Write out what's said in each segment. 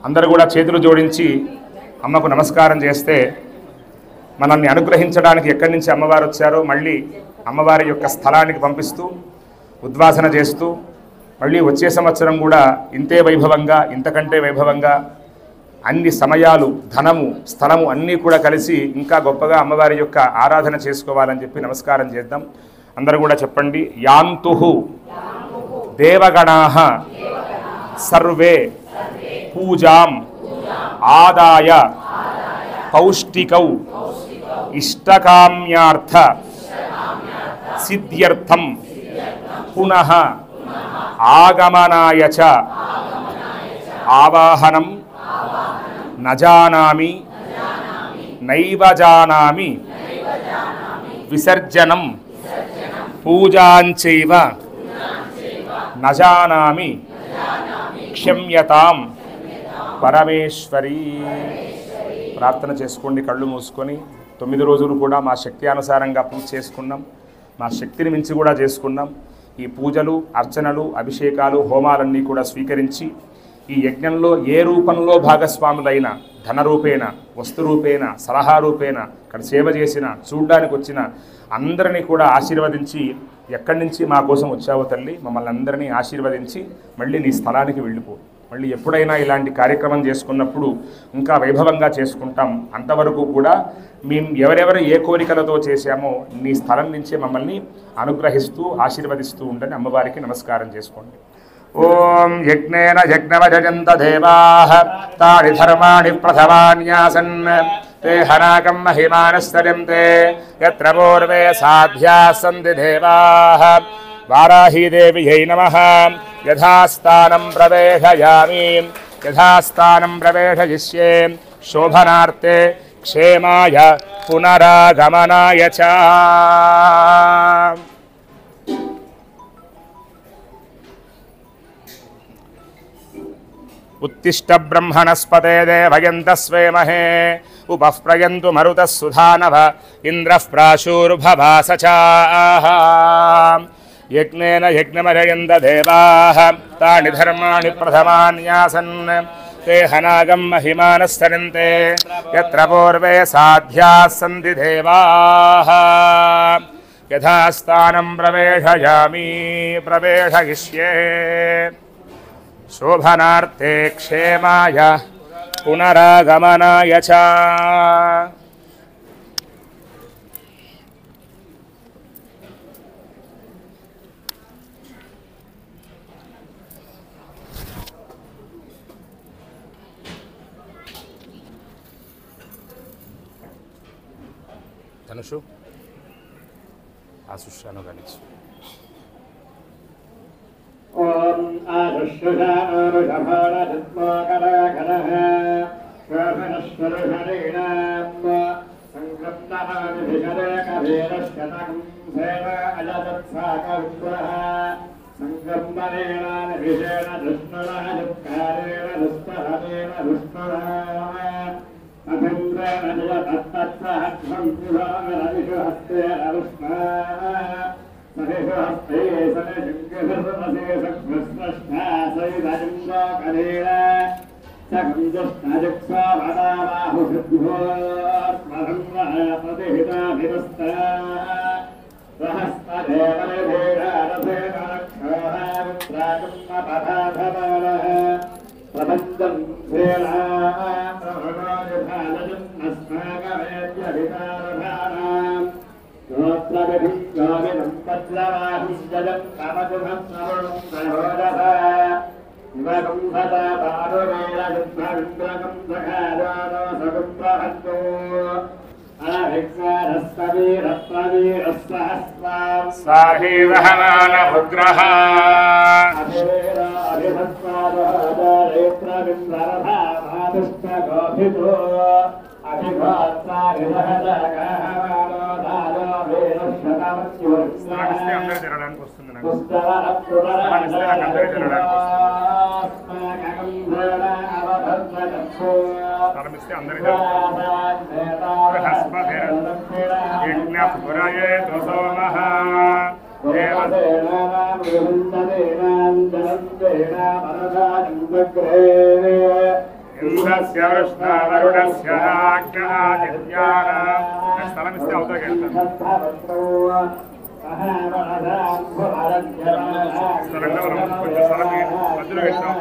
అందరూ కూడా చేతులు జోడించి అమ్మకు నమస్కారం చేస్తే మనల్ని అనుగ్రహించడానికి ఎక్కడి నుంచి అమ్మవారు వచ్చారో మళ్ళీ అమ్మవారి యొక్క స్థలానికి పంపిస్తూ ఉద్వాసన చేస్తూ మళ్ళీ వచ్చే సంవత్సరం కూడా ఇంతే వైభవంగా ఇంతకంటే వైభవంగా అన్ని సమయాలు ధనము స్థలము అన్నీ కూడా కలిసి ఇంకా గొప్పగా అమ్మవారి యొక్క ఆరాధన చేసుకోవాలని చెప్పి నమస్కారం చేద్దాం. అందరూ కూడా చెప్పండి. యాంతుహు దేవగణాః సర్వే పూజాం ఆదాయ పౌష్టికౌ ఇష్టకామ్యార్థ సిద్ధ్యర్థం పునః ఆగమనాయ చ ఆవాహనం నజానామి నైవ జానామి విసర్జనం పూజాంచైవ నజానామి క్షమ్యతాం పరమేశ్వరీ. ప్రార్థన చేసుకోండి కళ్ళు మూసుకొని. 9 రోజులు కూడా మా శక్తి అనుసారంగా పూజ చేసుకున్నాం. మా శక్తిని మించి కూడా చేసుకున్నాం. ఈ పూజలు అర్చనలు అభిషేకాలు హోమాలన్నీ కూడా స్వీకరించి ఈ యజ్ఞంలో ఏ రూపంలో భాగస్వాములైన ధనరూపేణ వస్తురూపేణ సలహా రూపేణ ఇక్కడ సేవ చేసిన చూడ్డానికి వచ్చిన అందరినీ కూడా ఆశీర్వదించి ఎక్కడి నుంచి మా కోసం వచ్చావో తల్లి మమ్మల్ని అందరినీ ఆశీర్వదించి మళ్ళీ నీ స్థలానికి వెళ్ళిపో. మళ్ళీ ఎప్పుడైనా ఇలాంటి కార్యక్రమం చేసుకున్నప్పుడు ఇంకా వైభవంగా చేసుకుంటాం. అంతవరకు కూడా మేము ఎవరెవరు ఏ కోరికలతో చేశామో నీ స్థలం నుంచే మమ్మల్ని అనుగ్రహిస్తూ ఆశీర్వదిస్తూ ఉండని అమ్మవారికి నమస్కారం చేసుకోండి. ఓం యజ్ఞేన యజ్ఞమజంత దేవాః తాని ధర్మాణి ప్రథమాన్యాసన్ తే హనాకం మహిమానస్తరంతే యత్ర పూర్వే సాధ్యాః సంతి దేవాః వారాహీదేవ్యై నమః. యథాస్థానం ప్రవేశయామి యథాస్థానం ప్రవేశయిష్యే శోభనార్థే క్షేమాయ పునరాగమనాయ చ. ఉత్తిష్ట బ్రహ్మణస్పతే దేవయంతః స్వేమహే ఉపః ప్రయంతు మరుతః సుధానవ ఇంద్రః ప్రాశూర్భవాసచాః. యజ్ఞేన యజ్ఞమరయంత దేవాః తాని ధర్మాణి ప్రథమాన్యాసన్ తే హనాగం మహిమానస్తరంతే యత్ర పూర్వే సాధ్యాః సంతి దేవాః. యథాస్థానం ప్రవేశయామి ప్రవేశయిష్యే శోభనార్థే క్షేమాయ పునరాగమనాయ చ. ధనుషు ఆశుష్యాను గణించు. ఓం ఆశుష్యానుషభాణస్మాకరకరః శోభనశ్వరుషరీణాం సంగమ్నమానిభిషరేకభేరశ్యతం సేవ అజతత్సాకవిప్రః సంగమ్మనేనానిభిషేణ దుష్ణురః దుఃఖారేణ దుస్తహరేణ దుష్ణురః అభింద్రేణ జయతత్తత్సహస్రం పురాణరవిషు హస్తేన విష్ణుః సహిషుహస్తే సనిశంకృతమసే సకృష్ణా సైదజింద్రకరేణ సకంజష్ణజక్సా వదాబాహుషుద్భోర్మధన్వః ప్రతిహితాభిరస్తా సహస్రదేవరేభేరారథేన రక్షోరావిత్రాకమ్మపరాధమానః ప్రబంధం శ్రేణాప్రభృణోజుభాలజన్నస్మాకవేద్యభితారధానాం స్తోత్రవిధిం యోగినం పద్రవాహిజలం తమదుభం నరుణం సరోజః ఇవగం సదా పారువేలజుద్భవింద్రగం సఖాదానో సగం ప్రహంతో అభిక్షారస్తవీరత్వవీరస్సహస్వాం సాహీవహమానభుగ్రః అభిరాధిభస్వాదోదరేత్రవిందరభామాదుష్టగోభితో శ్రమిస్తే అందరూ తినడానికి వస్తుంది నాకు. శ్రమిస్తే అందరూ యజ్ఞపురయే దోసోమః ఇంద్రస్య వృష్ణ వరుణస్య ఆజ్ఞాదిత్యానాం స్థలం ఇస్తే అవతలకి వెళ్తాను. కొంచెం స్థలం మధ్యలో పెట్టాం.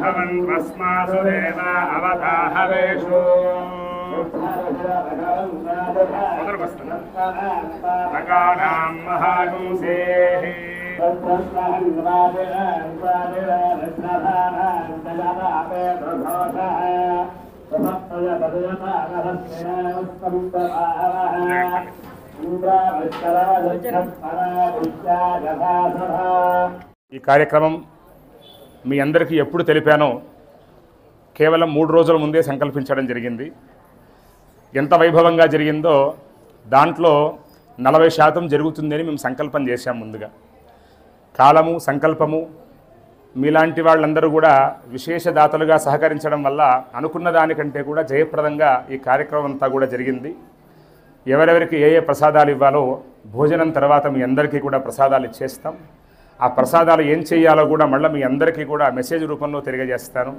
భవన్వస్మాసు దేవ అవతాహవేషు భగానాం మహాగుంసేః ఈ కార్యక్రమం మీ అందరికీ ఎప్పుడు తెలిపానో కేవలం 3 రోజుల ముందే సంకల్పించడం జరిగింది. ఎంత వైభవంగా జరిగిందో దాంట్లో 40% జరుగుతుందని మేము సంకల్పం చేశాం. ముందుగా కాలము సంకల్పము మీలాంటి వాళ్ళందరూ కూడా విశేష దాతలుగా సహకరించడం వల్ల అనుకున్న దానికంటే కూడా జయప్రదంగా ఈ కార్యక్రమం అంతా కూడా జరిగింది. ఎవరెవరికి ఏ ఏ ప్రసాదాలు ఇవ్వాలో భోజనం తర్వాత మీ అందరికీ కూడా ప్రసాదాలు ఇచ్చేస్తాం. ఆ ప్రసాదాలు ఏం చేయాలో కూడా మళ్ళీ మీ అందరికీ కూడా మెసేజ్ రూపంలో తెలియజేస్తాను.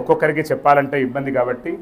ఒక్కొక్కరికి చెప్పాలంటే ఇబ్బంది కాబట్టి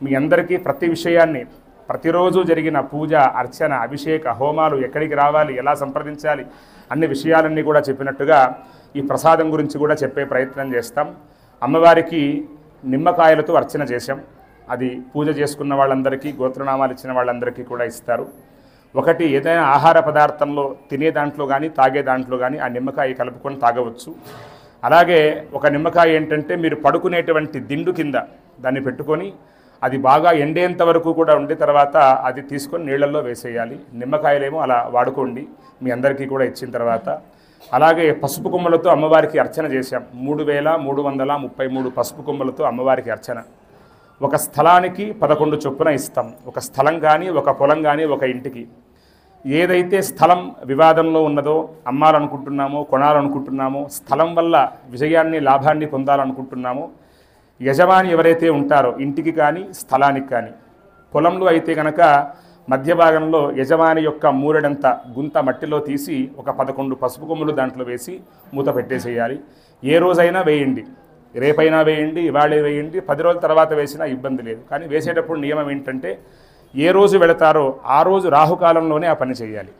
మీ అందరికీ ప్రతి విషయాన్ని ప్రతిరోజు జరిగిన పూజ అర్చన అభిషేక హోమాలు ఎక్కడికి రావాలి ఎలా సంప్రదించాలి అన్ని విషయాలన్నీ కూడా చెప్పినట్టుగా ఈ ప్రసాదం గురించి కూడా చెప్పే ప్రయత్నం చేస్తాం. అమ్మవారికి నిమ్మకాయలతో అర్చన చేశాం. అది పూజ చేసుకున్న వాళ్ళందరికీ గోత్రనామాలు ఇచ్చిన వాళ్ళందరికీ కూడా ఇస్తారు. ఒకటి ఏదైనా ఆహార పదార్థంలో తినే దాంట్లో కానీ తాగే దాంట్లో కానీ ఆ నిమ్మకాయ కలుపుకొని తాగవచ్చు. అలాగే ఒక నిమ్మకాయ ఏంటంటే మీరు పడుకునేటువంటి దిండు కింద దాన్ని పెట్టుకొని అది బాగా ఎండేంత వరకు కూడా ఉండే తర్వాత అది తీసుకొని నీళ్ళల్లో వేసేయాలి. నిమ్మకాయలేమో అలా వాడుకోండి మీ అందరికీ కూడా ఇచ్చిన తర్వాత. అలాగే పసుపు కొమ్మలతో అమ్మవారికి అర్చన చేశాం. 3333 పసుపు కొమ్మలతో అమ్మవారికి అర్చన. ఒక స్థలానికి 11 చొప్పున ఇస్తాం. ఒక స్థలం కానీ ఒక పొలం కానీ ఒక ఇంటికి ఏదైతే స్థలం వివాదంలో ఉన్నదో అమ్మాలనుకుంటున్నామో కొనాలనుకుంటున్నామో స్థలం వల్ల విజయాన్ని లాభాన్ని పొందాలనుకుంటున్నామో యజమాని ఎవరైతే ఉంటారో ఇంటికి కానీ స్థలానికి కానీ పొలంలో అయితే కనుక మధ్య భాగంలో యజమాని యొక్క మూరెడంత గుంత మట్టిలో తీసి ఒక 11 పసుపు కొమ్ములు దాంట్లో వేసి మూత పెట్టేసేయాలి. ఏ రోజైనా వేయండి, రేపైనా వేయండి, ఇవాళే వేయండి, 10 రోజుల తర్వాత వేసినా ఇబ్బంది లేదు. కానీ వేసేటప్పుడు నియమం ఏంటంటే ఏ రోజు వెళతారో ఆ రోజు రాహుకాలంలోనే ఆ పని చేయాలి.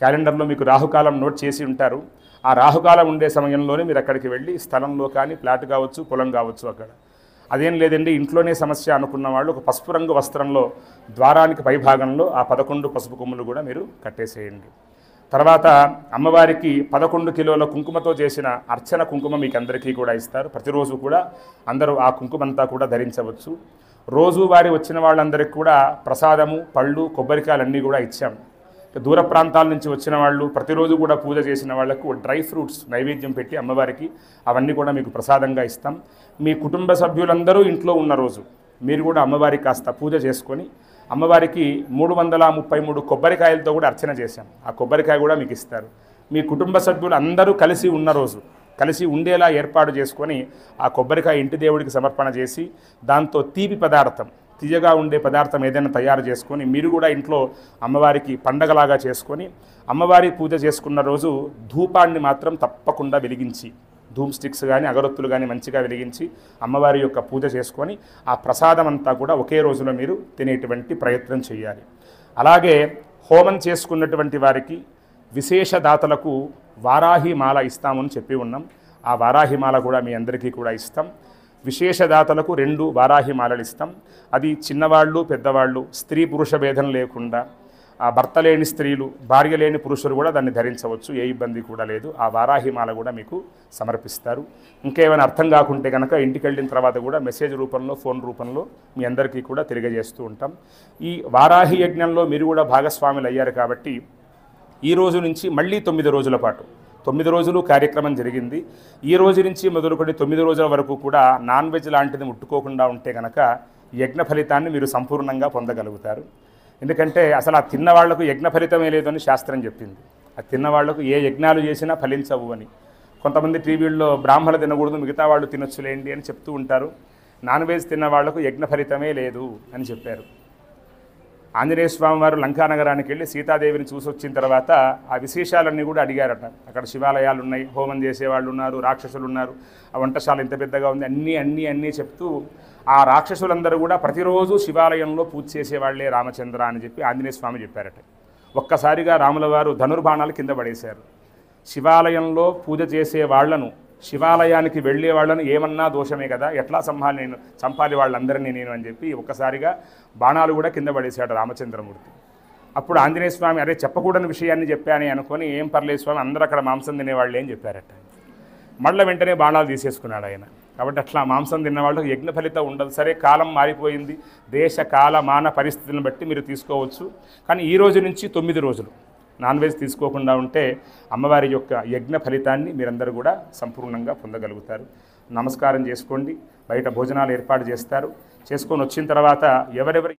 క్యాలెండర్లో మీకు రాహుకాలం నోట్ చేసి ఉంటారు. ఆ రాహుకాలం ఉండే సమయంలోనే మీరు అక్కడికి వెళ్ళి స్థలంలో కానీ ప్లాట్ కావచ్చు పొలం కావచ్చు అక్కడ అదేం లేదండి ఇంట్లోనే సమస్య అనుకున్న వాళ్ళు ఒక పసుపు రంగు వస్త్రంలో ద్వారానికి పైభాగంలో ఆ 11 పసుపు కొమ్ములు కూడా మీరు కట్టేసేయండి. తర్వాత అమ్మవారికి 11 కిలోల కుంకుమతో చేసిన అర్చన కుంకుమ మీకు అందరికీ కూడా ఇస్తారు. ప్రతిరోజు కూడా అందరూ ఆ కుంకుమంతా కూడా ధరించవచ్చు. రోజువారీ వచ్చిన వాళ్ళందరికీ కూడా ప్రసాదము పళ్ళు కొబ్బరికాయలన్నీ కూడా ఇచ్చాం. దూర ప్రాంతాల నుంచి వచ్చిన వాళ్ళు ప్రతిరోజు కూడా పూజ చేసిన వాళ్లకు డ్రై ఫ్రూట్స్ నైవేద్యం పెట్టి అమ్మవారికి అవన్నీ కూడా మీకు ప్రసాదంగా ఇస్తాం. మీ కుటుంబ సభ్యులందరూ ఇంట్లో ఉన్న రోజు మీరు కూడా అమ్మవారికి కాస్త పూజ చేసుకొని అమ్మవారికి 333 కొబ్బరికాయలతో కూడా అర్చన చేశాం. ఆ కొబ్బరికాయ కూడా మీకు ఇస్తారు. మీ కుటుంబ సభ్యులు అందరూ కలిసి ఉన్న రోజు కలిసి ఉండేలా ఏర్పాటు చేసుకొని ఆ కొబ్బరికాయ ఇంటి దేవుడికి సమర్పణ చేసి దాంతో తీపి పదార్థం తీయగా ఉండే పదార్థం ఏదైనా తయారు చేసుకొని మీరు కూడా ఇంట్లో అమ్మవారికి పండగలాగా చేసుకొని అమ్మవారి పూజ చేసుకున్న రోజు ధూపాన్ని మాత్రం తప్పకుండా వెలిగించి ధూమ్ స్టిక్స్ కానీ అగరొత్తులు కానీ మంచిగా వెలిగించి అమ్మవారి యొక్క పూజ చేసుకొని ఆ ప్రసాదం అంతా కూడా ఒకే రోజులో మీరు తినేటువంటి ప్రయత్నం చేయాలి. అలాగే హోమం చేసుకున్నటువంటి వారికి విశేష దాతలకు వారాహి మాల ఇస్తామని చెప్పి ఉన్నాం. ఆ వారాహి మాల కూడా మీ అందరికీ కూడా ఇస్తాం. విశేష దాతలకు 2 వారాహి మాలలు ఇస్తాం. అది చిన్నవాళ్ళు పెద్దవాళ్ళు స్త్రీ పురుష భేదం లేకుండా ఆ భర్త లేని స్త్రీలు భార్య లేని పురుషులు కూడా దాన్ని ధరించవచ్చు, ఏ ఇబ్బంది కూడా లేదు. ఆ వారాహి మాల కూడా మీకు సమర్పిస్తారు. ఇంకేమైనా అర్థం కాకుంటే కనుక ఇంటికి వెళ్ళిన తర్వాత కూడా మెసేజ్ రూపంలో ఫోన్ రూపంలో మీ అందరికీ కూడా తెలియజేస్తూ ఉంటాం. ఈ వారాహి యజ్ఞంలో మీరు కూడా భాగస్వాములు అయ్యారు కాబట్టి ఈ రోజు నుంచి మళ్ళీ 9 రోజుల పాటు 9 రోజులు కార్యక్రమం జరిగింది. ఈ రోజు నుంచి మొదలుకొని 9 రోజుల వరకు కూడా నాన్ వెజ్ లాంటిది ముట్టుకోకుండా ఉంటే కనుక యజ్ఞ ఫలితాన్ని మీరు సంపూర్ణంగా పొందగలుగుతారు. ఎందుకంటే అసలు ఆ తిన్న వాళ్లకు యజ్ఞ ఫలితమే లేదని శాస్త్రం చెప్పింది. ఆ తిన్న వాళ్లకు ఏ యజ్ఞాలు చేసినా ఫలించవు అని. కొంతమంది టీవీల్లో బ్రాహ్మణులు తినకూడదు మిగతా వాళ్ళు తినొచ్చులేండి అని చెప్తూ ఉంటారు. నాన్ వెజ్ తిన్న వాళ్లకు యజ్ఞ ఫలితమే లేదు అని చెప్పారు. ఆంజనేయ స్వామి వారు లంకానగరానికి వెళ్ళి సీతాదేవిని చూసి వచ్చిన తర్వాత ఆ విశేషాలన్నీ కూడా అడిగారట. అక్కడ శివాలయాలు ఉన్నాయి, హోమం చేసేవాళ్ళు ఉన్నారు, రాక్షసులు ఉన్నారు, ఆ వంటశాల ఇంత పెద్దగా ఉంది, అన్నీ చెప్తూ ఆ రాక్షసులందరూ కూడా ప్రతిరోజు శివాలయంలో పూజ చేసేవాళ్లే రామచంద్ర అని చెప్పి ఆంజనేయ స్వామి చెప్పారట. ఒక్కసారిగా రాముల వారు ధనుర్బాణాలు కింద పడేశారు. శివాలయంలో పూజ చేసే వాళ్లను, శివాలయానికి వెళ్ళే వాళ్ళను ఏమన్నా దోషమే కదా, ఎట్లా చంపాలి వాళ్ళందరినీ నేను అని చెప్పి ఒక్కసారిగా బాణాలు కూడా కింద పడేశాడు రామచంద్రమూర్తి. అప్పుడు ఆంజనేయ స్వామి అరే చెప్పకూడని విషయాన్ని చెప్పాని అనుకొని ఏం పర్లేదు స్వామి, అందరూ అక్కడ మాంసం తినేవాళ్ళే అని చెప్పారట. మళ్ళీ వెంటనే బాణాలు తీసేసుకున్నాడు ఆయన. కాబట్టి అట్లా మాంసం తిన్నవాళ్ళకి యజ్ఞ ఫలితం ఉండదు. సరే కాలం మారిపోయింది, దేశ కాల మాన పరిస్థితులను బట్టి మీరు తీసుకోవచ్చు. కానీ ఈ రోజు నుంచి 9 రోజులు నాన్ వెజ్ తీసుకోకుండా ఉంటే అమ్మవారి యొక్క యజ్ఞ ఫలితాన్ని మీరందరూ కూడా సంపూర్ణంగా పొందగలుగుతారు. నమస్కారం చేసుకోండి. బయట భోజనాలు ఏర్పాటు చేస్తారు. చేసుకొని వచ్చిన తర్వాత ఎవరెవరి